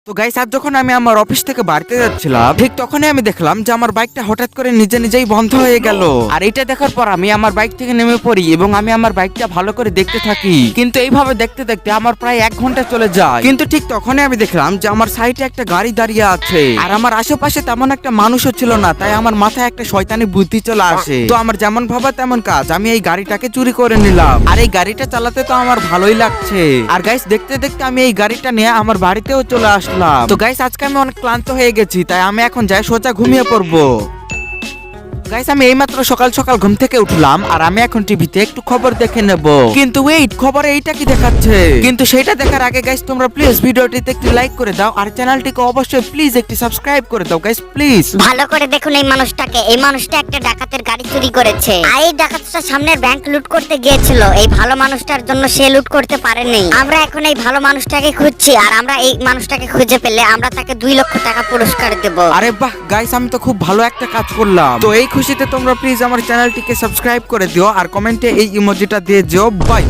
তো গাইস, আজ যখন আমি আমার অফিস থেকে বাড়িতে যাচ্ছিলাম, ঠিক তখনই আমি দেখলাম যে আমার বাইকটা হঠাৎ করে নিজে নিজেই বন্ধ হয়ে গেল। আর এটা দেখার পর আমি আমার বাইক থেকে নেমে পড়ি এবং আমি আমার বাইকটা ভালো করে দেখতে থাকি। কিন্তু এইভাবে দেখতে দেখতে আমার প্রায় 1 ঘন্টা চলে যায়। কিন্তু ঠিক তখনই আমি দেখলাম যে আমার সাইডে একটা গাড়ি দাঁড়িয়ে আছে আর আমার আশেপাশে তেমন একটা মানুষও ছিল না। তাই আমার মাথায় একটা শয়তানি বুদ্ধি চলে আসে। তো আমার যেমন ভাবা তেমন কাজ, আমি এই গাড়িটাকে চুরি করে নিলাম। আর এই গাড়িটা চালাতে তো আমার ভালোই লাগছে। আর গাইস, দেখতে দেখতে আমি এই গাড়িটা নিয়ে আমার বাড়িতেও চলে আসলাম। তো গাইস, আজকে আমি অনেক ক্লান্ত হয়ে গেছি, তাই আমি এখন যাই সোজা ঘুমিয়ে পড়বো। গাইস, আমি এইমাত্র সকাল সকাল ঘুম থেকে উঠলাম আর আমি এখন টিভিতে একটু খবর দেখে নেব। কিন্তু ওয়েট, খবরে এইটা কি দেখাচ্ছে? কিন্তু সেটা দেখার আগে গাইস, তোমরা প্লিজ ভিডিওটিতে একটি লাইক করে দাও আর চ্যানেলটিকে অবশ্যই প্লিজ একটি সাবস্ক্রাইব করে দাও গাইস, প্লিজ। ভালো করে দেখুন এই মানুষটাকে। এই মানুষটা একটা ডাকাতের গাড়ি চুরি করেছে আর এই ডাকাতটা সামনের ব্যাংক লুট করতে গিয়েছিল। এই ভালো মানুষটার জন্য সে লুট করতে পারেনি। আমরা এখন এই ভালো মানুষটাকে খুঁজছি আর আমরা এই মানুষটাকে খুঁজে পেলে আমরা তাকে 2 লক্ষ টাকা পুরস্কার দেব। আরে বাহ গাইস, আমি তো খুব ভালো একটা কাজ করলাম। তো এই খুশিতে তোমরা প্লিজ আমার চ্যানেলটিকে সাবস্ক্রাইব করে দিও আর কমেন্টে এই ইমোজিটা দিয়ে দিও। বাই।